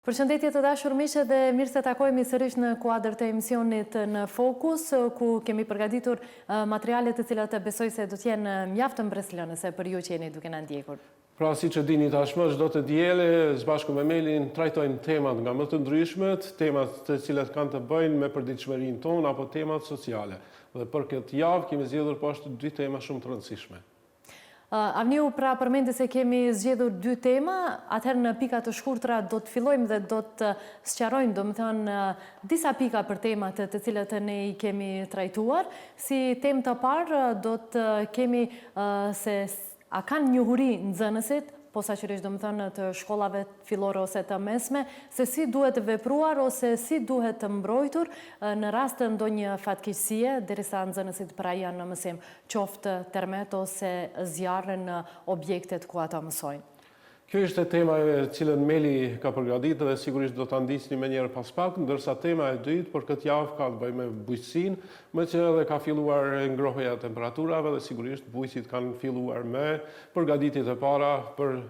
Përshëndetje të dashur miqë dhe mirë se takojmë sërish në kuadër të emisionit në Fokus, ku kemi përgatitur materialet të cilat besoj se do t'jenë mjaft të mbreslënëse për ju që jeni duke na ndjekur. Pra, si që dini tashmë, çdo të diele, bashku me Melin, trajtojmë temat nga më të ndryshmet, temat të cilat kanë të bëjnë me përditshmërinë tonë apo temat sociale. Dhe për këtë javë kemi zgjedhur poshtë dy tema shumë të rëndësishme. Avniu, pra përmendi se kemi zgjedhur dy tema, atëherë në pika të shkurtra do të fillojmë dhe do të sqarojmë, domethënë, disa pika për temat të cilat ne i kemi trajtuar. Si temë të parë do të kemi se a kanë njohuri nxënësit, posaçërisht domethënë të shkollave fillore ose të mesme, se si duhet vepruar ose si duhet të mbrojtur në rast të ndonjë fatkeqësie, derisa nxënësit pra janë në mësim, qoftë tërmet ose zjarre në objektet ku ata mësojnë. Kjo ishte tema e cilën Meli ka përgatitur dhe sigurisht do ta ndisni më njëherë pas pak, ndërsa tema e dytë për këtë javë ka të bëjë me bujqësinë, më që edhe ka filluar ngrohja e temperaturave dhe sigurisht bujqësit kanë filluar me përgatitjet e para për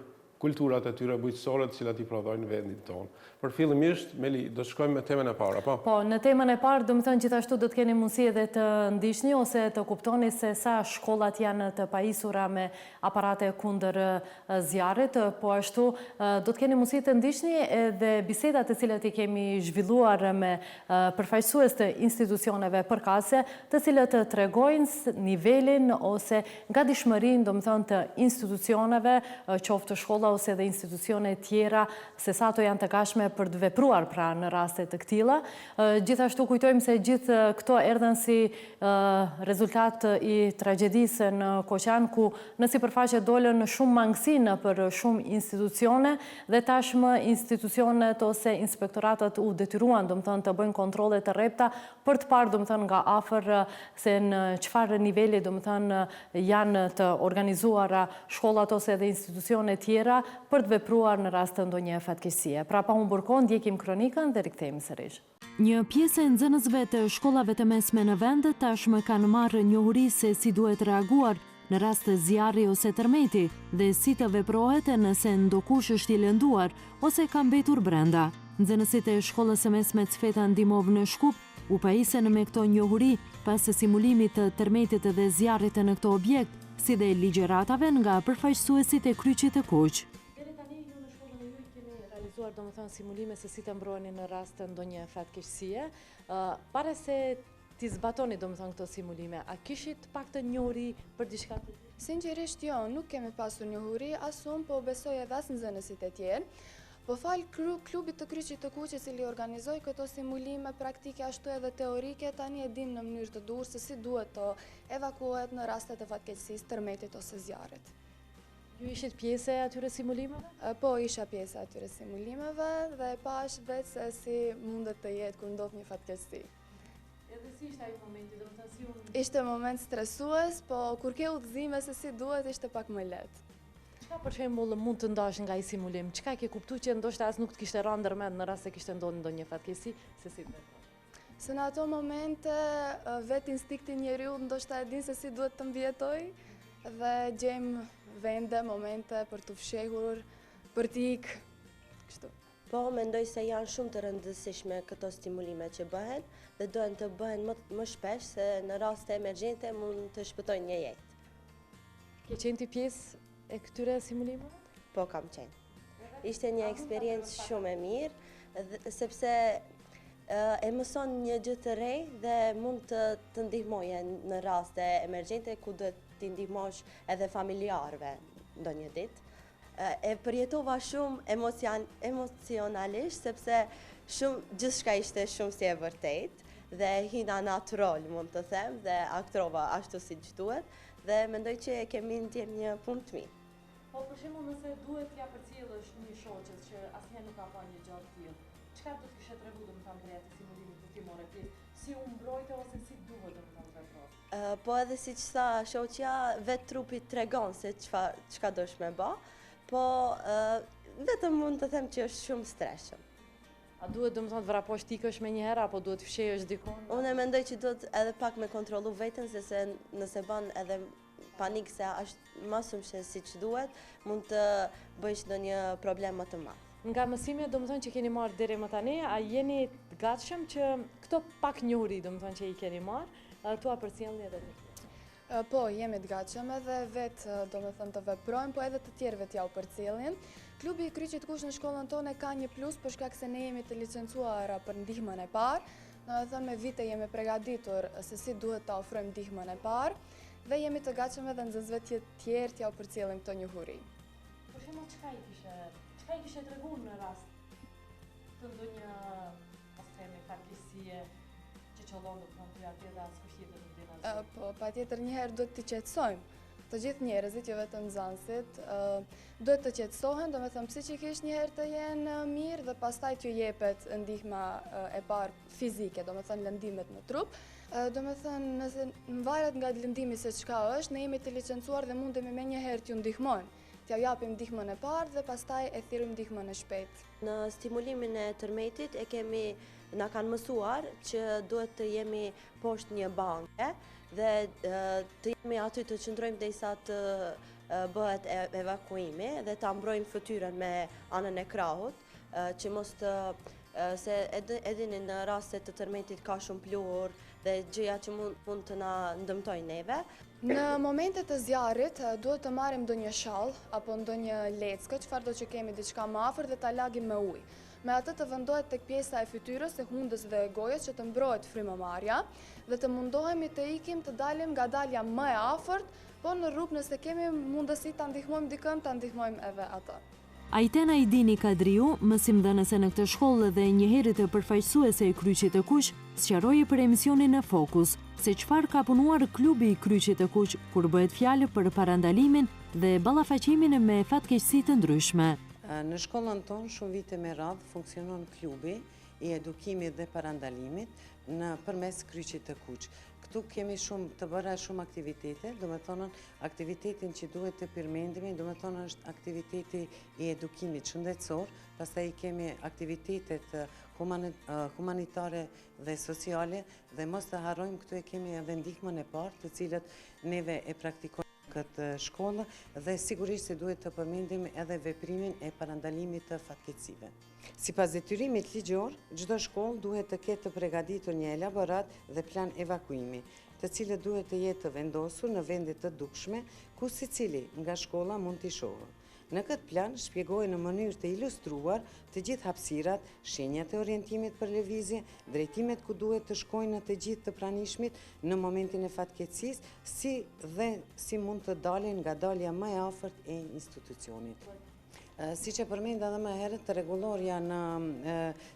kulturat e tyre bujqësore të cilat i prodhojnë vendin tonë. Për fillimisht, Meli, do të shkojmë me temën e parë, apo? Po, në temën e parë, domethënë gjithashtu do të keni mundësi edhe të ndiqni ose të kuptoni se sa shkollat janë të pajisura me aparate kundër zjarrit, po ashtu do të keni mundësi të ndiqni edhe bisedat të cilat i kemi zhvilluar me përfaqësues të institucioneve përkatëse, të cilët tregojnë nivelin ose gatishmërinë, domethënë, të institucioneve, qoftë shkolla ose dhe institucione tjera, se sa ato janë të gatshme për të vepruar pra në raste të këtilla. Gjithashtu kujtojmë se gjithë këto erdhën si rezultat i tragjedisë në Koqan, ku në sipërfaqe dolën shumë mangësi për shumë institucione dhe tashmë institucionet ose inspektoratët u detyruan domethënë të bëjnë kontrolle të rrepta për të parë domethënë nga afër se në çfarë niveli domethënë janë të organizuara shkollat ose dhe institucione tjera për të vepruar në rast të ndonjë fatkeqësie. Pra pa humbur kohë, ndjekim kronikën dhe rikthehemi sërish. Një pjesë e nxënësve të shkollave të mesme në vend tashmë kanë marrë njohuri se si duhet reaguar në rast të zjarri ose tërmeti dhe si të veprohet nëse ndokush është i lënduar ose ka mbetur brenda. Nxënësit e shkollës së mesme Cfeta Ndimov në Shkup u pajisën me këto njohuri pas simulimit të tërmetit dhe zjarrit në këto objekt, si dhe ligjëratave nga përfaqësuesit e kryqit të Kuq. Deri tani ju në shkollën e juaj keni realizuar domethënë simulime se si të mbroheni në rast të ndonjë fatkeqësie. Para se ti zbatoni domethënë këto simulime, a kishit pak të njohuri për diçka të tillë? Sinqerisht jo, nuk kemi pasur njohuri as unë, po besoj edhe as nxënësit e tjerë. Po fal klubit të kryqit të Kuq, i cili organizoi këto simulime praktike ashtu edhe teorike, tani e dim në mënyrë të duhur se si duhet të evakuohet në raste të fatkeqësisë, tërmetit ose zjarrit. Ju ishit pjesë e atyre simulimeve? Po, isha pjesë e atyre simulimeve dhe pash vetë se si mundet të jetë kur ndodh një fatkeqësi. Edhe si ishte ai momenti, domethënë si unë? Ishte moment stresues, po kur ke udhëzime se si duhet, ishte pak më lehtë. Çka për shembull mund të ndash nga ai simulim? Çka ke kuptuar që ndoshta as nuk të kishte rënë ndërmend në rast se kishte ndodhur ndonjë fatkeqësi, se si të veprosh? Se në ato momente vetë instinkti njeriu ndoshta e din se si duhet të mbijetoj dhe gjejmë vende, momente për të fshehur, për të ikë, kështu. Po, mendoj se janë shumë të rëndësishme këto stimulime që bëhen dhe duhen të bëhen më shpesh se në raste emergjente mund të shpëtojnë një jetë. Ke qenë ti pjesë e këtyre simulimeve? Po, kam qenë. Ishte një eksperiencë shumë e mirë, sepse e mëson një gjë të re dhe mund të ndihmoje në raste emergjente ku duhet t'i ndihmosh edhe familjarëve ndonjë ditë. E përjetova shumë emocionalisht, sepse gjithçka ishte shumë si e vërtet dhe hina në atë rol, mund të them, dhe aktrova ashtu siç duhet dhe mendoj që kemi ndjerë një punë të mirë. Po për shembull nëse duhet t'ja përcjellësh një shoqes që asnjëherë nuk ka parë një gjë të tillë, çka do të kishe treguar domethënë për atë simulimit të ti morë pjesë? Si u mbrojtë ose si duhet domethënë të veprosh? Po edhe siç tha shoqja, vetë trupi tregon se çka dosh me bë, po vetëm mund të them që është shumë stresshëm. A duhet domethënë të vraposh tikësh menjëherë apo duhet fshehesh dikon? Unë mendoj që duhet edhe pak me kontrollu veten, se nëse bën edhe panik se është më shumë se siç duhet, mund të bësh ndonjë problem më të madh. Nga mësimja, do më thonë që keni marrë deri më tani, a jeni gatshëm që këto pak njohuri, do më thonë që i keni marrë, tua përcjellni edhe një? Po, jemi të gatshëm edhe vetë do me thënë të veprojmë, po edhe të tjerëve t'ja u përcjellin. Klubi i Kryqit Kuq në shkollën tonë ka një plus për shkak se ne jemi të licencuara për ndihmën e parë. Do me thënë me vite jemi përgatitur se si duhet ta ofrojmë ndihmën e parë dhe jemi të gatshëm edhe nxënësve tjerë t'ja u përcjellin këto njohuri. Për shembull, çka i kishe treguar në rast të ndonjë themi fatkeqësie që çollon do të thonë ty atje dhe askush tjetër nuk din asgjë? Po, patjetër njëherë duhet t'i qetësojmë. Të gjithë njerëzit, jo vetëm nxënësit, duhet të qetësohen, do me thënë psiqikisht njëherë të jenë mirë dhe pastaj t'ju jepet ndihma e parë fizike, do me thënë lëndimet në trup. Do me thënë, nëse në varet nga lëndimi se çka është, ne jemi të licencuar dhe mundemi me njëherë t'ju ndihmojmë. T'ja japim ndihmën e parë dhe pastaj e thirrim ndihmën e shpejtë. Në stimulimin e tërmetit na kanë mësuar që duhet të jemi poshtë një banke dhe të jemi aty të qëndrojmë derisa të bëhet evakuimi dhe ta mbrojmë fytyrën me anën e krahut që mos të se edini në raste të tërmetit ka shumë pluhur dhe gjëja që mund të na ndëmtojnë neve. Në momente të zjarrit duhet të marrim ndonjë shall apo ndonjë leckë, çfarë do që kemi diçka më afër dhe ta lagim me ujë. Me atë të vendohet tek pjesa e fytyrës, e hundës dhe e gojës që të mbrohet frymëmarrja dhe të mundohemi të ikim të dalim nga dalja më e afërt, po në rrugë nëse kemi mundësi ta ndihmojmë dikën, ta ndihmojmë edhe atë. Ajtena Idini Kadriu, mësimdhënëse në këtë shkollë dhe njëherët e përfaqësuese e Kryqit të Kuq, sqaroi për emisionin e Fokus se çfarë ka punuar klubi i Kryqit të Kuq kur bëhet fjalë për parandalimin dhe ballafaqimin me fatkeqësi të ndryshme. Në shkollën tonë shumë vite me radhë funksionon klubi i edukimit dhe parandalimit në përmes Kryqit të Kuq. Këtu kemi të bëra shumë aktivitete, do me thonë aktivitetin që duhet të përmendimi, do me thonë është aktiviteti i edukimit shëndetësor, pastaj kemi aktivitetet humanitare dhe sociale dhe mos të harrojmë këtu e kemi edhe ndihmën e parë të cilët neve e praktikojmë këtë shkollë dhe sigurisht se duhet të përmendim edhe veprimin e parandalimit të fatkeqësive. Sipas detyrimit ligjor, çdo shkollë duhet të ketë të përgatitur një elaborat dhe plan evakuimi, të cilët duhet të jetë të vendosur në vende të dukshme ku secili nga shkolla mund t'i shohë. Në këtë plan shpjegohen në mënyrë të ilustruar të gjithë hapësirat, shenjat e orientimit për lëvizje, drejtimet ku duhet të shkojnë të gjithë të pranishmit në momentin e fatkeqësisë, si mund të dalen nga dalja më e afërt e institucionit. Siç e përmenda edhe më herët, rregullorja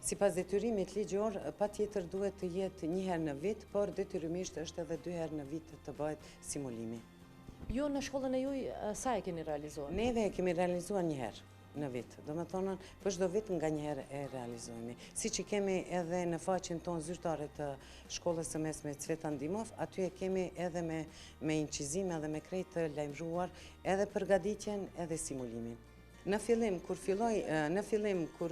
sipas detyrimit ligjor patjetër duhet të jetë një herë në vit, por detyrimisht është edhe 2 herë në vit të bëhet simulimi. Jo në shkollën e juaj sa e keni realizuar? Neve e kemi realizuar një herë në vit. Do me thonë, për çdo vit nga një herë e realizojmë. Si që kemi edhe në faqen tonë zyrtare të shkollës së mesme Cvetan Dimov, aty e kemi edhe me incizime dhe me krejt të lajmëruar edhe përgatitjen edhe simulimin. Në fillim, kur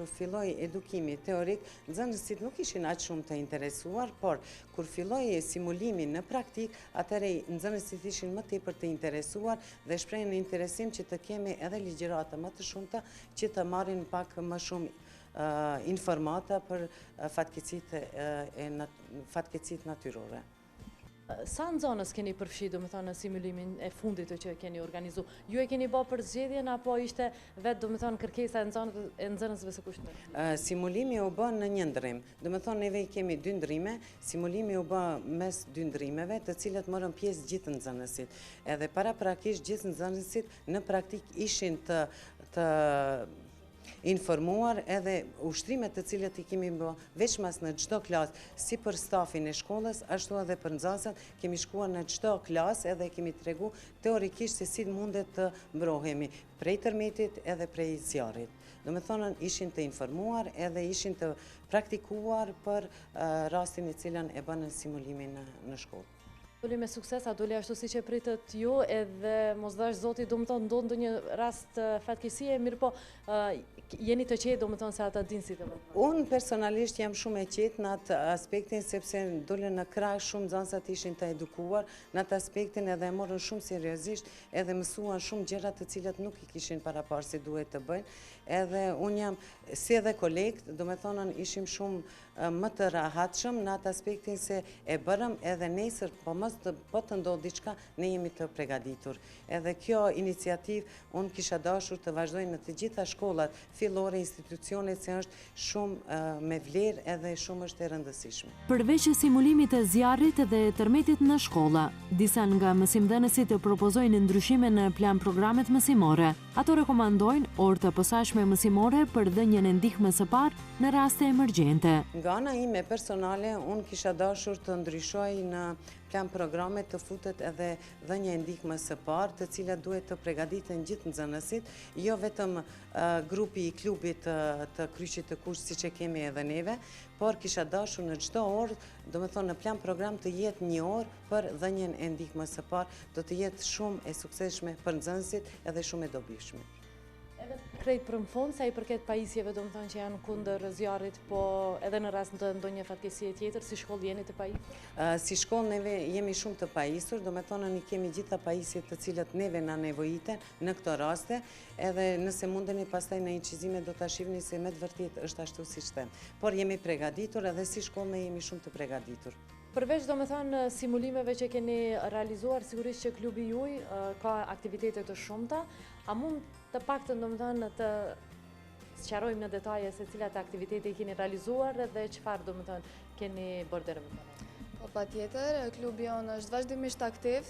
filloi edukimi teorik, nxënësit nuk ishin aq shumë të interesuar, por kur filloi simulimi në praktik, atëherë nxënësit ishin më tepër të interesuar dhe shprehin interesim që të kemi edhe ligjërata më të shumta që të marrin pak më shumë informata për fatkeqësitë natyrore. Sa nxënës keni përfshi, do me thënë, në simulimin e fundit të që keni organizu? Ju e keni bërë për zgjedhjen apo ishte vetë, do me thënë, kërkesa e nxënësve së kushtet? Simulimi u bë në një ndrim. Do me thënë, neve kemi 2 ndrime, simulimi u bë mes 2 ndrimeve, të cilët morën pjesë gjithë nxënësit. Edhe paraprakisht gjithë nxënësit në praktik ishin të informuar edhe ushtrimet të cilët i kemi bë veçmas në çdo klasë, si për stafin e shkollës, ashtu edhe për nxënësat, kemi shkuar në çdo klasë edhe kemi tregu teorikisht se si mundet të mbrohemi prej tërmetit edhe prej zjarrit. Do me thonë, ishin të informuar edhe ishin të praktikuar për rastin e cilën e bënë simulimin në shkollë. Doli me sukses, a doli ashtu si që pritët ju, edhe mos dash zoti, do më thonë, ndonë ndonjë rast fatkeqësie, mirë po, jeni të qetë, do më thonë, se ata dinë si të vëmë. Unë personalisht jam shumë e qetë në atë aspektin, sepse dole në krah shumë nxënësat ishin të edukuar, në atë aspektin edhe e morën shumë seriozisht, edhe mësuan shumë gjëra të cilat nuk i kishin paraparë si duhet të bëjnë, edhe unë jam, si edhe kolegët, do me thonën, ishim shumë më të rahatshëm në atë aspektin se e bërëm edhe nesër, po të ndodhë diçka, ne jemi të pregaditur. Edhe kjo iniciativë, unë kisha dashur të vazhdojnë në të gjitha shkollat, fillore, institucionet, se është shumë me vlerë edhe shumë është e rëndësishme. Përveç simulimit të zjarrit dhe tërmetit në shkolla, disa nga mësimdhënësit propozojnë ndryshime në plan programet mësimore. Ato rekomandojnë orë të posaçme mësimore për dhënien e ndihmës së parë në raste emergjente. Nga ana ime personale, unë kisha dashur të ndryshoj në plan programet të futet edhe dhënia e ndihmës së parë, të cilat duhet të përgatiten gjithë nxënësit, jo vetëm grupi i klubit të Kryqit të Kuq siç e kemi edhe neve, por kisha dashur në çdo orë, do të thonë në plan program të jetë një orë për dhënien e ndihmës së parë, do të jetë shumë e suksesshme për nxënësit edhe shumë e dobishme. Edhe krejt për në fund, sa i përket pajisjeve, do më thonë që janë kundër zjarrit, po edhe në rast të ndonjë fatkeqësie tjetër, si shkollë jeni të pajisur? Si shkollë neve jemi shumë të pajisur, do me thonë ne kemi gjitha pajisjet të cilat neve na nevojiten në këto raste, edhe nëse mundeni pastaj në incizime do ta shihni se me të vërtet është ashtu siç them. Por jemi përgatitur edhe si shkollë ne jemi shumë të përgatitur. Përveç, do me thonë, simulimeve që keni realizuar, sigurisht që klubi juaj ka aktivitete të shumta, a mund të paktën, do me thonë, të sqarojmë në detaje se cilat aktivitete i keni realizuar dhe çfarë, do me thonë, keni bërë deri më tani? Po patjetër, klubi jonë është vazhdimisht aktiv.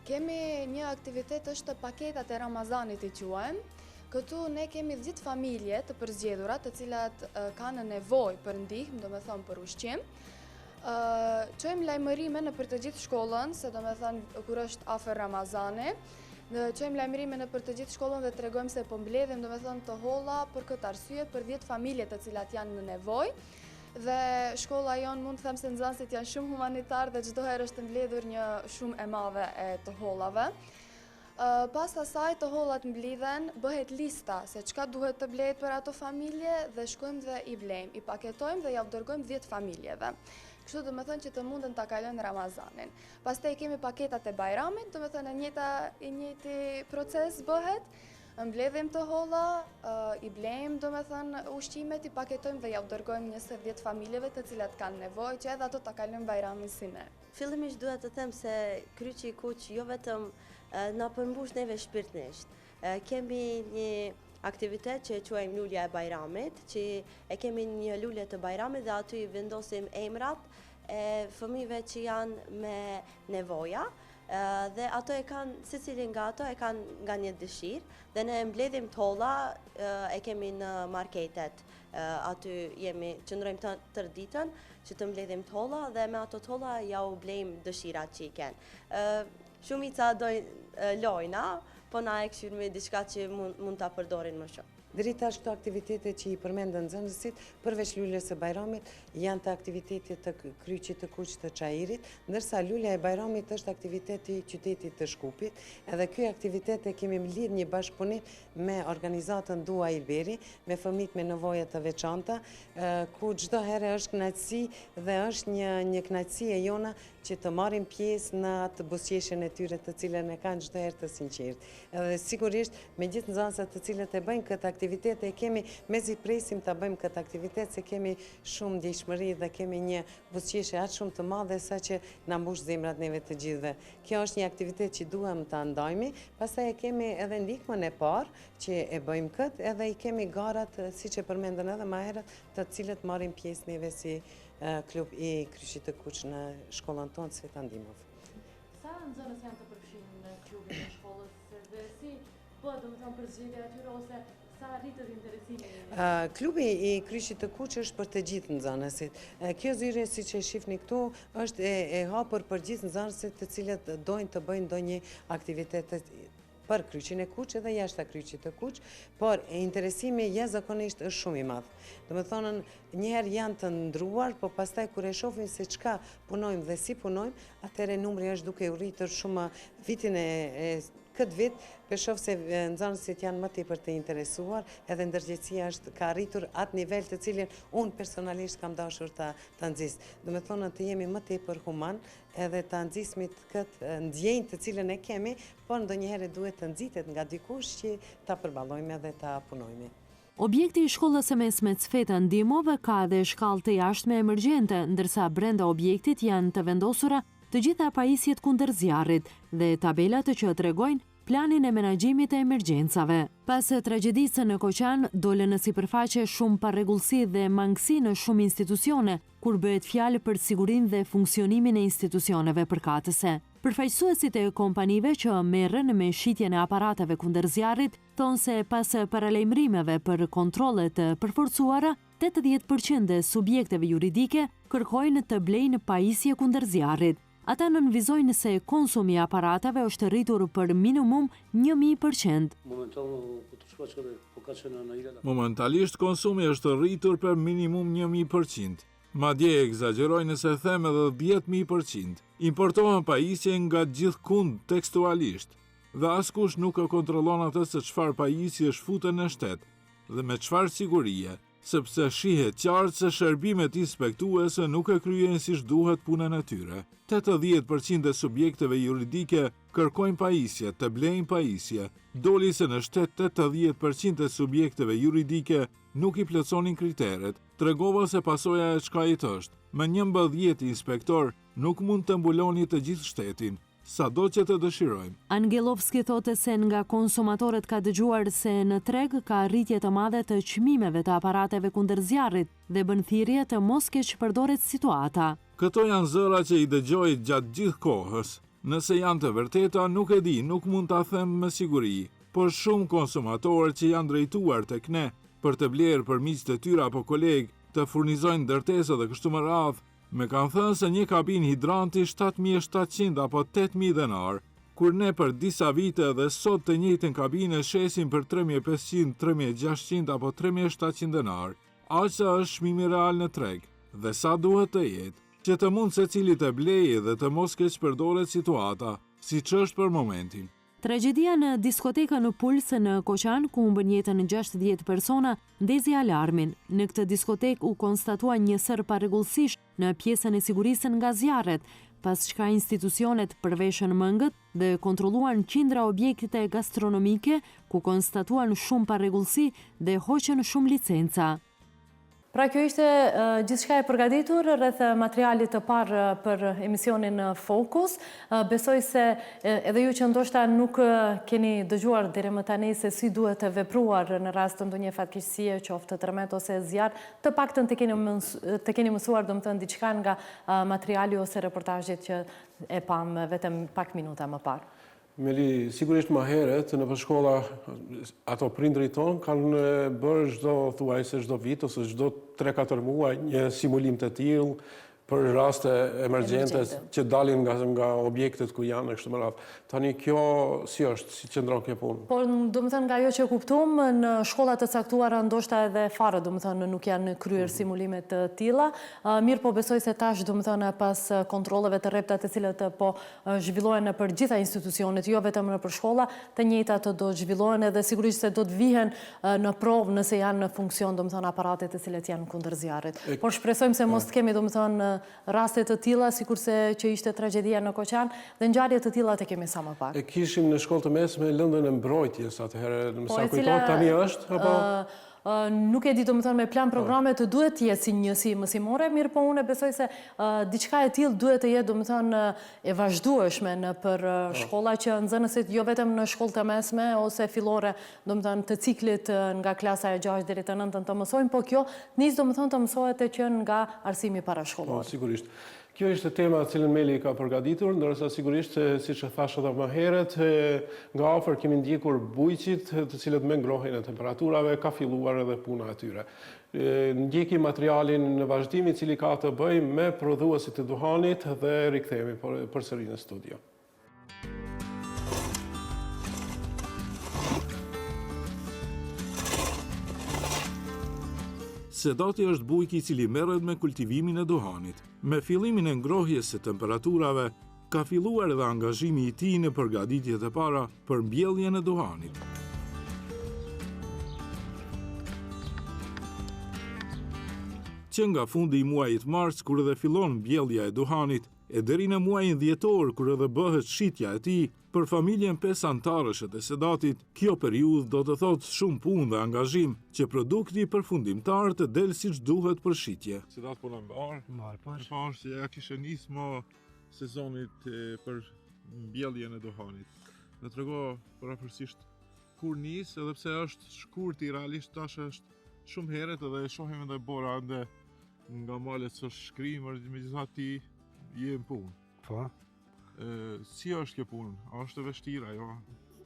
Kemi një aktivitet është paketat e Ramazanit i quajmë. Këtu ne kemi 10 familje të përzgjedhura, të cilat kanë nevojë për ndihmë, do me thonë për ushqim. Qojmë lajmërime në për të gjithë shkollën, se do me thënë kur është afer Ramazani, qojmë lajmërime në për të gjithë shkollën dhe të regojmë se po mbledhim, do me thënë të holla për këtë arsye për 10 familje të cilat janë në nevoj, dhe shkolla jonë mund të them se nxënësit janë shumë humanitar dhe çdo herë është mbledhur një shumë e madhe e të hollave. Pas asaj të hollat mblidhen, bëhet lista se çka duhet të blehet për ato familje dhe shkojmë dhe i blejmë, i paketojmë dhe ja dërgojmë 10 familjeve. Kështu do me thënë që të mundën ta kalojnë Ramazanin. Pastaj kemi paketat e Bajramit, do me thënë i njëjti proces bëhet, mbledhim të holla, i blejmë, do me thënë ushqimet, i paketojmë dhe ja dërgojmë 10 familjeve të cilat kanë nevojë që edhe ato ta kalojnë Bajramin si ne. Fillimisht duhet të them se Kryqi i Kuq jo vetëm na përmbush neve shpirtnisht. Kemi një aktivitet që e quajmë lulja e Bajramit, që e kemi një lulje të Bajramit dhe aty vendosim emrat e fëmijëve që janë me nevoja, dhe ato e kanë, secili nga ato e kanë nga një dëshirë, dhe ne mbledhim tolla, e kemi në marketet, aty qëndrojmë tërë ditën që të mbledhim tolla dhe me ato tolla ja u blejmë dëshirat që i kenë. Shumica dojnë lojna, po na e këshirëmi diçka që mund ta përdorin më shumë. Deri tash këto aktivitete që i përmendën nxënësit, përveç luljes së Bajramit, janë të aktivitetet të Kryqit të Kuq të Çajirit, ndërsa lulja e Bajramit është aktiviteti i qytetit të Shkupit, edhe ky aktivitet e kemi lidh një bashkëpunim me organizatën Dua Ilberi, me fëmijët me nevoja të veçanta, ku çdo herë është kënaqësi dhe është një kënaqësi e jona që të marrim pjesë në atë buzëqeshjen e tyre të cilën e kanë çdo herë të sinqert. Edhe sigurisht me gjithë nxënësat të cilët e bëjnë këtë aktivitet, e kemi mezi presim ta bëjmë këtë aktivitet se kemi shumë ndjeshmëri dhe kemi një buzëqeshje aq shumë të madhe saqë na mbush zemrat neve të gjithëve. Kjo është një aktivitet që duam ta ndajmë, pastaj e kemi edhe ndihmën e parë që e bëjmë këtë, edhe i kemi garat siç e përmendën edhe më herët, të cilët marrim pjesë neve si klub i Kryqit të Kuq në shkollën tonë Sveta Ndimov. Sa nxënës janë të përfshirë në klubin e shkollës dhe si bëhet, do të thonë, përzgjedhja e tyre ose sa rritet interesimi? Klubi i Kryqit të Kuq është për të gjithë nxënësit. Kjo zyrje, siç e shihni këtu, është e hapur për gjithë nxënësit të cilët dojnë të bëjnë ndonjë aktivitet për kryqin e kuq edhe jashtë kryqit të kuq, por interesimi jashtëzakonisht është shumë i madh. Do të thonë, njëherë janë të ndruar, po pastaj kur e shohim se çka punojmë dhe si punojmë, atëherë numri është duke u rritur shumë vitin këtë vit, shoh se nxënësit janë më tepër të interesuar, edhe ndërgjegjësia ka arritur atë nivel të cilin unë personalisht kam dashur ta nxjis. Do të thonë të jemi më tepër human, edhe ta nxjismit këtë ndjenjë të cilën e kemi, por ndonjëherë duhet të nxitet nga dikush që ta përballojmë edhe ta punojmë. Objekti i shkollës së mesme Cfeta Ndihmove ka edhe shkallë të jashtme emergjente, ndërsa brenda objektit janë të vendosura të gjitha pajisjet kundër zjarrit dhe tabelat që tregojnë planin e menaxhimit të emergjencave. Pas tragjedisë në Koqan, dole në sipërfaqe shumë parregullsi dhe mangësi në shumë institucione, kur bëhet fjalë për sigurinë dhe funksionimin e institucioneve përkatëse. Përfaqësuesit e kompanive që merren me shitjen e aparateve kundër zjarrit thonë se pas paralajmërimeve për kontrolle të përforcuara, 80% e subjekteve juridike kërkojnë të blejnë pajisje kundër zjarrit. Ata nënvizojnë se konsumi i aparateve është rritur për minimum 1000%. Momentalisht konsumi është rritur për minimum 1000%. Madje egzagjerojnë se them edhe 10.000%. Importohen pajisje nga gjithkund tekstualisht, dhe askush nuk e kontrollon atë se çfarë pajisje shfuten në shtet dhe me çfarë sigurie, sepse shihet qartë se shërbimet inspektuese nuk e kryejnë siç duhet punën e tyre. 80% e subjekteve juridike kërkojnë pajisje, të blejnë pajisje. Doli se në shtet 80% e subjekteve juridike nuk i plotësonin kriteret. Tregova se pasoja e çkajit është, me 11 inspektor nuk mund të mbuloni të gjithë shtetin, sado që të dëshirojmë. Angelovski thotë se nga konsumatorët ka dëgjuar se në treg ka rritje të madhe të çmimeve të aparateve kundër zjarrit dhe bën thirrje të mos keq përdoret situata. Këto janë zëra që i dëgjoj gjatë gjithë kohës. Nëse janë të vërteta, nuk e di, nuk mund ta them me siguri, por shumë konsumatorë që janë drejtuar tek ne për të blerë për miq të tyre apo kolegë të furnizojnë ndërtesa dhe kështu me radhë, me kanë thënë se një kabinë hidranti 7.700 apo 8.000 denar, kur ne për disa vite dhe sot të njëjtën kabinë shesim për 3.500, 3.600 apo 3.700 denar. Aq është çmimi real në treg, dhe sa duhet të jetë, që të mund secili të blejë dhe të mos keq përdoret situata, siç është për momentin. Tragjedia në diskotekën në Puls në Koqan, ku humbën jetën 60 persona, ndezi alarmin. Në këtë diskotek u konstatua një sër parregullësish në pjesën e sigurisë nga zjarret, pas çka institucionet përveshën mëngët dhe kontrolluan qindra objekte gastronomike, ku konstatuan shumë parregullsi dhe hoqën shumë licenca. Pra kjo ishte gjithçka e përgatitur rreth materialit të parë për emisionin Fokus. Besoj se edhe ju që ndoshta nuk keni dëgjuar deri më tani se si duhet të vepruar në rast të ndonjë fatkeqësie, qoftë tërmet ose zjarr, të paktën të keni mësuar domethënë diçka nga materiali ose reportazhet që e pam vetëm pak minuta më parë. Meli, sigurisht më herët në shkolla ato prindrit tonë kanë bërë çdo vit ose çdo 3-4 muaj një simulim të tillë për raste emergjente që dalin nga objektet ku janë e kështu me radhë. Tani kjo si është, si qëndron kjo punë? Por domethënë nga ajo që kuptuam në shkolla të caktuara ndoshta edhe fare domethënë nuk janë kryer simulime të tilla. Mirë po besoj se tash domethënë pas kontrolleve të rrepta të cilët po zhvillohen për gjitha institucionet, jo vetëm për shkolla, të njëjtat do zhvillohen edhe sigurisht se do të vihen në provë nëse janë në funksion domethënë aparatet të cilët janë kundër zjarrit. Por shpresojmë se mos kemi domethënë raste të tilla sikurse që ishte tragjedia në Koqan dhe ngjarje të tilla të kemi sa më pak. E kishim në shkollë të mesme lëndën e mbrojtjes atëherë, më sa kujtohet tani është apo nuk e di domethënë me plan programe të duhet të jetë si njësi mësimore, mirë po unë besoj se diçka e tillë duhet të jetë domethënë e vazhdueshme në për shkolla që nxënësit jo vetëm në shkollë të mesme ose fillore domethënë të ciklit nga klasa e 6 deri te 9 të mësojnë, po kjo nis domethënë të mësohet që nga arsimi parashkollor. Sigurisht. Kjo ishte tema cilën Meli ka përgatitur, ndërsa sigurisht, siç e thash edhe më herët, nga afër kemi ndjekur bujqit të cilët me ngrohjen e temperaturave ka filluar edhe puna e tyre. Ndjekim materialin në vazhdim i cili ka të bëjë me prodhuesit e duhanit dhe rikthehemi përsëri në studio. Sedati është bujk i cili merret me kultivimin e duhanit. Me fillimin e ngrohjes së temperaturave, ka filluar edhe angazhimi i tij në përgatitjet e para për mbjelljen e duhanit. Që nga fundi i muajit mars, kur edhe fillon mbjellja e duhanit, e deri në muajin dhjetor, kur edhe bëhet shitja e tij, për familjen 5 antarësh të Sedatit, kjo periudhë do të thotë shumë punë dhe angazhim që produkti përfundimtar të del siç duhet për shitje. Sedat punon mbar. Mbar se ja kishte nisë më sezonit për mbjelljen e duhanit. Në trego parapërsisht kur nis, edhe pse është shkurti realisht tash është shumë herët edhe e shohim edhe bora ande nga malet së shkrimër, megjithatë ti je në punë. Po. Si është kjo punë? A është e vështirë ajo?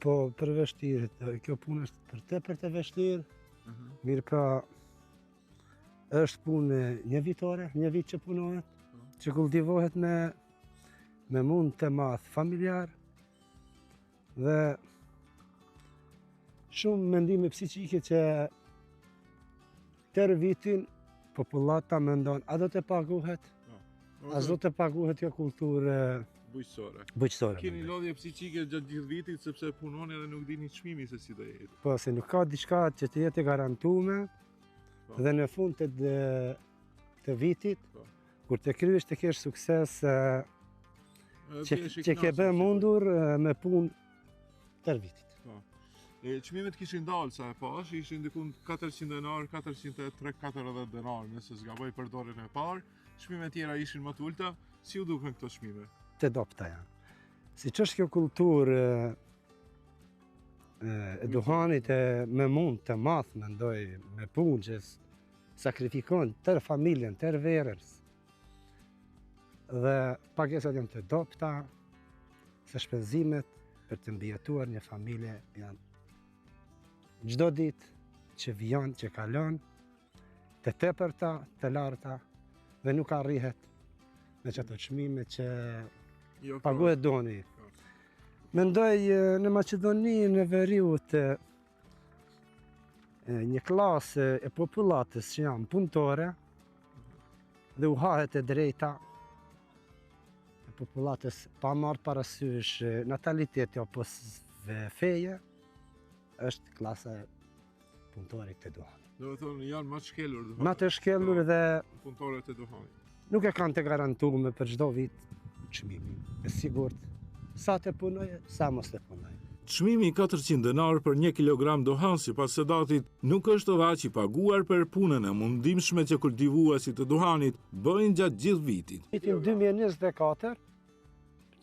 Po, për vështirë. Kjo punë është për tepër të vështirë. Mirë pa, është punë një vitore, një vit që punohet, që kultivohet me mund të madh familjar dhe shumë mendime psiqike që tërë vitin popullata mendon a do të paguhet, a do të paguhet kjo kulturë bujqësore. Keni lodhje psiqike gjatë gjithë vitit sepse punoni edhe nuk dini çmimi se si do jetë. Po, se nuk ka diçka që të jetë e garantuar dhe në fund të vitit, kur të kryesh të kesh sukses që ke bë mundur me punë tërë vitit. Çmimet kishin dalë sa e pash, ishin diku 400 denar, 403-440 denar, nëse s'gaboj për dorën e parë. Çmimet tjera ishin më të ulta. Si u duken këto çmime? Të dopta janë. Si që është kjo kulturë e duhanit me mund të madh, mendoj, me punë që sakrifikon tërë familjen, tërë verës. Dhe pagesat janë të dopta, se shpenzimet për të mbijetuar një familje janë çdo ditë që vijon, që kalon, të tepërta, të larta, dhe nuk arrihet me çato çmime që paguhet doni. Mendoj në Maqedoni, në veriut, një klasë e popullatës që janë punëtore dhe u hahet e drejta e popullatës pa marrë parasysh nataliteti apo feje, është klasa e punëtorit të duhanit. Do të thonë janë më të shkelur. Më të shkelur dhe punëtorët e duhanit. Nuk e kanë të garantuar për çdo vit çmimin. E sigurt, sa të punoj, sa mos të punoj. Çmimi 400 denar për 1 kilogram duhan sipas Sedatit nuk është edhe aq i paguar për punën e mundimshme që kultivuesit të duhanit bëjnë gjatë gjithë vitit. Vitin 2024,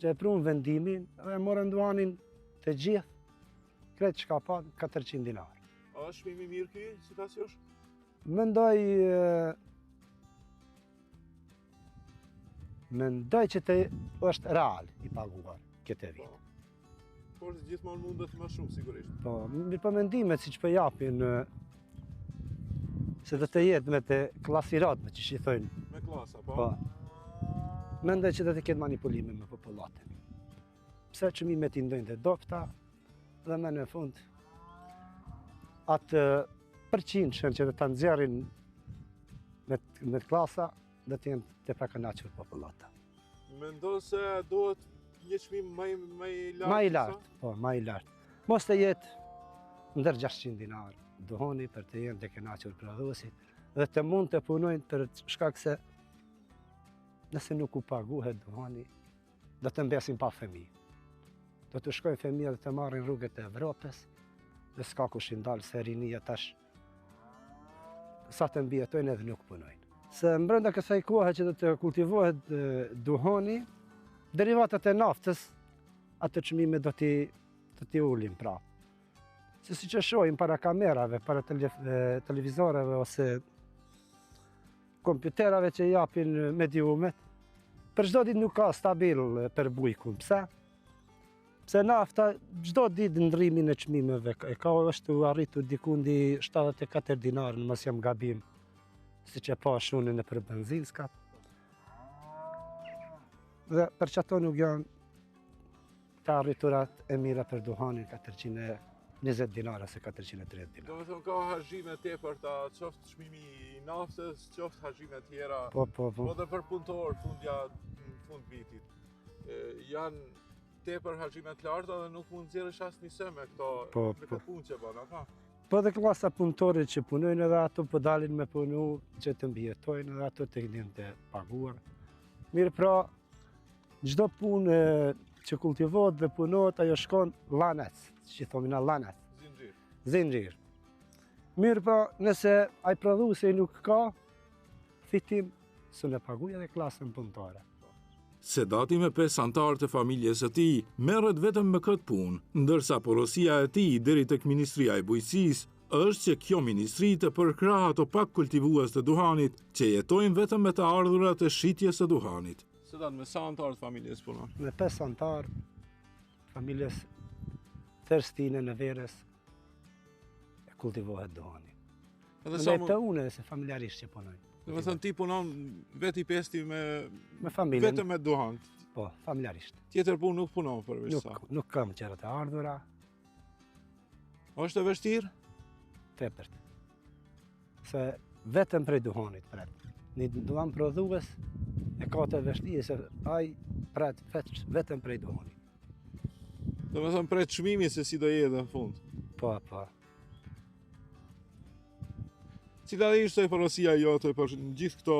që e prunë vendimin dhe morën duhanin të gjithë, kretë që ka pa 400 dinar. A është çmimi mirë ky, si ta shohësh? Mendoj që është real i paguar këtë vit. Por gjithmonë mundet më shumë sigurisht. Po, mirë për mendimet siç po japin se do të jetë me të klasirat, me që i thojnë. Me klasa, po. Po. Mendoj që do të ketë manipulime me popullatën. Pse çmimet i ndojnë të dopta dhe më në fund atë përqindshëm që do ta nxjerrin me klasa do të jenë të pakënaqur popullata. Mendon se duhet një çmim më i lartë? Më i lartë, po, më i lartë. Mos të jetë ndër 600 dinar duhani për të jenë të kënaqur prodhuesit dhe të mund të punojnë për shkak se nëse nuk u paguhet duhani, do të mbesin pa fëmijë. Do të shkojnë fëmijët dhe të marrin rrugët e Evropës dhe s'ka kush i ndalë se rinia tash sa të mbijetojnë edhe nuk punojnë. Se brenda kësaj kohe që do të kultivohet duhani, derivatat e naftës, atë çmime do t'i ulim prapë. Se si që shohim para kamerave, para televizoreve ose kompjuterave që japin mediumet, për çdo ditë nuk ka stabil për bujkun. Pse? Pse nafta çdo ditë ndrrimin e çmimeve është arritur diku ndi 74 dinar, në mos jam gabim, siç e pa shunën në për benzinskat. Dhe për çato nuk janë të arriturat e mira për duhanin 420 dinar ose 430 dinar. Do të thonë ka harxime tepërta, qoftë çmimi i naftës, qoftë hajime tjera, Po. dhe për punëtor në fund vitit. Janë tepër hajime të larta dhe nuk mund zjerësh asnjë se me këto punë që bën, apo? Po dhe klasa punëtorit që punojnë edhe ato po dalin me punu që të mbijetojnë edhe ato të kënim të paguar. Mirë pra, çdo punë që kultivohet dhe punohet, ajo shkon lanet, që thomina lanet. Zinxhir. Mirë pra, nëse ai prodhuesi nuk ka fitim, së në paguaj edhe klasën punëtore. Sedati me 5 antarë të familjes së tij merret vetëm me këtë punë, ndërsa porosia e tij deri tek Ministria e Bujqësisë është që kjo ministri të përkrah ato pak kultivues të duhanit që jetojnë vetëm me të ardhurat e shitjes së duhanit. Sedat, me sa antarë të familjes punon? Me 5 antarë familjes Therstine në Verës e kultivohet duhani. Edhe të une se familjarisht që punojnë. Dhe me thënë ti punon veti pesti me familjen. Vetëm me duhan? Po, familjarisht. Tjetër punë nuk punon përveç sa? Nuk kam qërët e ardhura. Është e vështirë? Tepërt. Se vetëm prej duhanit pret. Një duhan prodhues e ka të vështirë se ai pret vetëm prej duhanit. Dhe me thënë prej çmimi se si do jetë në fund? Po. Cila ishte porosia jote për gjithë këto,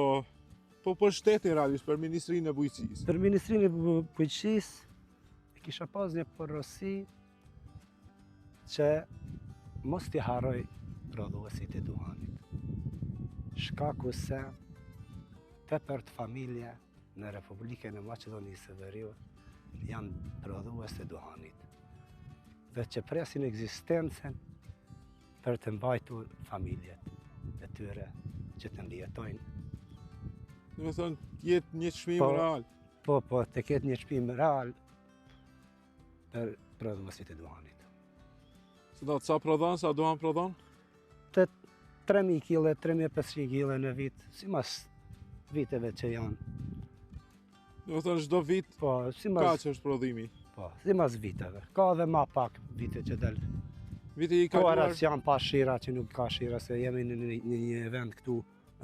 po për shtetin realisht, për Ministrinë e Bujqësisë? Për Ministrinë e Bujqësisë e kisha pas një porosi që mos t'i harroj prodhuesit e duhanit. Shkaku se tepër të familje në Republikën e Maqedonisë së Veriut janë prodhues të duhanit dhe që presin ekzistencën për të mbajtur familjet e tyre që të mbijetojnë. Dhe me thënë, jetë një çmim real? Po, të ketë një çmim real për prodhuesit e duhanit. Sa prodhon, sa duhan prodhon? Të 3.000 kg, 3.500 kg në vit, si mas viteve që janë. Dhe me thënë, çdo vit ka që është prodhimi? Po, si mas viteve. Ka dhe ma pak vite që delë. Viti i kaluar... Koarat janë pa shira, që nuk ka shira, se jemi në një vend këtu,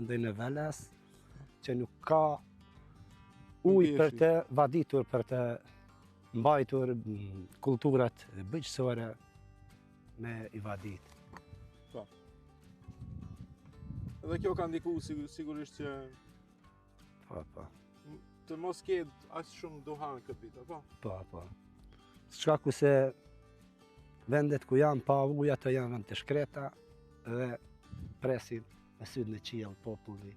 ndoj në Veles, që nuk ka ujë për të vaditur, për të mbajtur kulturat bëjqësore me i vadit. Po. Edhe kjo ka ndiku sigurisht që... Po. Të mos ketë aq shumë duhan këtë vit, apo? Po. Shkaku se vendet ku janë pa ujë, ato janë vend të shkreta dhe presin me sytë në qiell populli,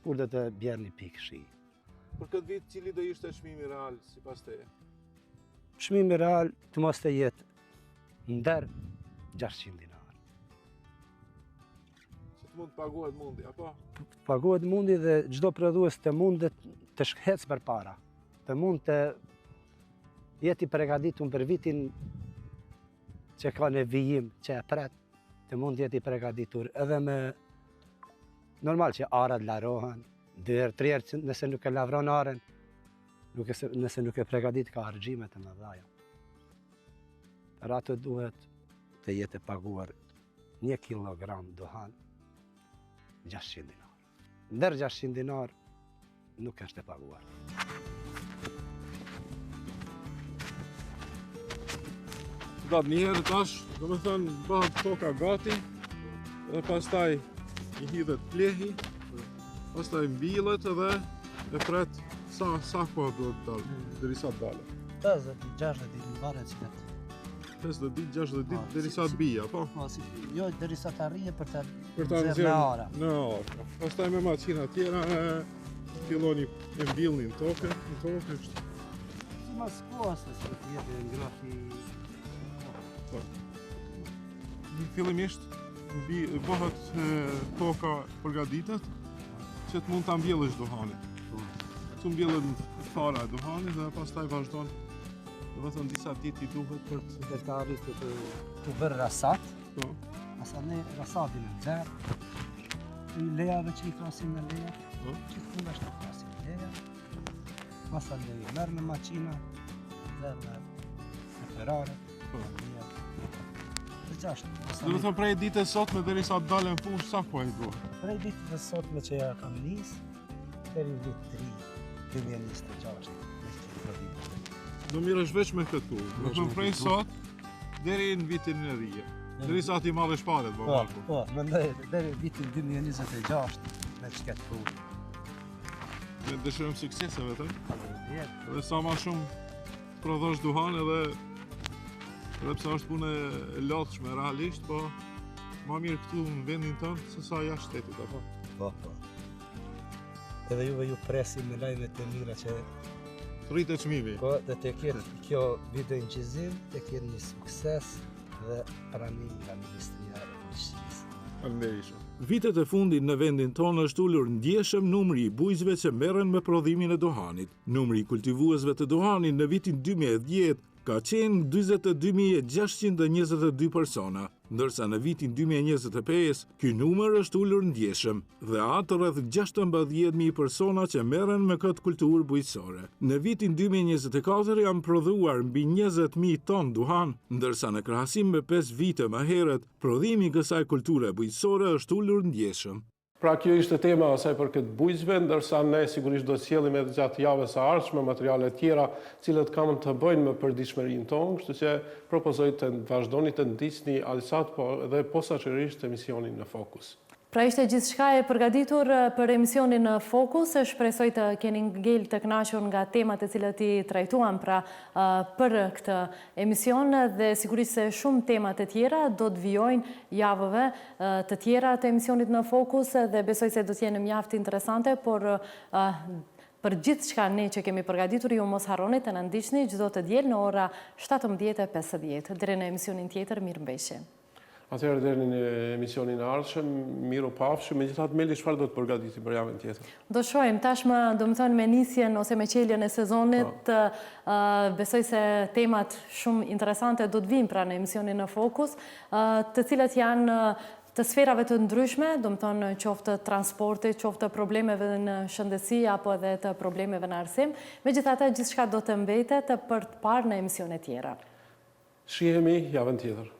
kur do të bjerë një pikë shi. Për këtë vit, cili do ishte çmimi real sipas teje? Çmimi real të mos të jetë ndër 600 dinar. Që të mund të paguhet mundi, apo? Paguhet mundi dhe çdo prodhues të mundet të shkëhec për para, të mund të jeti përgatitur për vitin që ka në vijim, që e pret, të mund jeti përgatitur edhe me normal që arat larohen, 2 herë, 3 herë nëse nuk e lavron aren, nëse nuk e përgatit ka argjime të mëdhaja. Për ato duhet të jetë paguar 1 kilogram duhan 600 dinar. Ndër 600 dinar nuk është e paguar. Datë njëherë tash, do me thënë, bëhet toka gati, dhe pastaj i hidhet plehi, pastaj mbillet edhe e pret sa kohë duhet të dalë, derisa të dalë. 50-60 ditë në varet që vetë. 50 ditë, 60 ditë, derisa të bija, po? Jo, derisa të arrije për të nxerrë në ara. Në ara. Pastaj me makina tjera filloni e mbillni në tokë, kështu. Si mas kohës se të jetë ngrohi. Fillimisht bëhet toka përgatitet që të mund ta mbjellësh duhanin. Tu mbjellet fara e duhanit dhe pastaj vazhdon. Do të thënë disa ditë i duhet për të arritur të bërë rasat. Po. Asa ne rasatin e nxerr. I lejave që i thrasin në leja. Po. Që fundash të thrasin në leja. Masa le i merr në makina, nxerr në ferare. Po. 26. Do të thënë prej ditës sot me derisa të dalën fushë sa po e duhet. Prej ditës së sotme që ja kam nis, deri në vit 3, 2026. Do mirësh veç me këtu. Do të thënë prej sot deri në vitin e ri. Derisa ti marrë shparet, Po, mendoj deri në vitin 2026 me çket punë. Ne dëshirojmë suksese vetëm. Faleminderit. Dhe sa më shumë të prodhosh duhan edhe pse është punë e lodhshme realisht, po më mirë këtu në vendin tënd se sa jashtë shtetit, apo? Po. Edhe juve ju presim me lajmet e mira që Rritet çmimi. po dhe të ketë kjo video inqizim, të ketë një sukses dhe pranim nga Ministria e Fuqisë. Faleminderit shumë. Vitet e fundit në vendin tonë është ulur ndjeshëm numri i bujqësve që merren me prodhimin e duhanit. Numri i kultivuesve të duhanit në vitin 2010 ka qenë 42.622 persona, ndërsa në vitin 2025 ky numër është ulur ndjeshëm dhe atë rreth 16.000 persona që merren me këtë kulturë bujqësore. Në vitin 2024 janë prodhuar mbi 20.000 ton duhan, ndërsa në krahasim me 5 vite më herët, prodhimi i kësaj kulture bujqësore është ulur ndjeshëm. Pra kjo ishte tema asaj për këtë bujqësve, ndërsa ne sigurisht do të sjellim edhe gjatë javës së ardhshme materiale tjera, cilët kanë të bëjnë me përditshmërinë tonë, kështu që propozoj të vazhdoni të ndiqni alisat, po edhe posaçërisht emisionin në Fokus. Pra ishte gjithçka e përgatitur për emisionin në Fokus, shpresoj të keni ngel të kënaqur nga temat e cilët i trajtuam pra për këtë emision dhe sigurisht se shumë temat e tjera do të vijojnë javëve të tjera të emisionit në Fokus dhe besoj se do të jenë mjaft interesante, por për gjithçka ne që kemi përgatitur ju mos harroni të na ndiqni çdo të diel në ora 17:50. Deri në emisionin tjetër, mirëmbëjtje. Atëherë deri në emisionin e ardhshëm, miru pafshim, megjithatë Meli çfarë do të përgatiti për javën tjetër? Do shohim tashmë, domethënë me nisjen ose me qeljen e sezonit, besoj se temat shumë interesante do të vinë pra në emisionin në Fokus, të cilat janë të sferave të ndryshme, domethënë qoftë transporti, qoftë problemeve në shëndetësi apo edhe të problemeve në arsim. Megjithatë gjithçka do të mbetet për të parë në emisione tjera. Shihemi javën tjetër.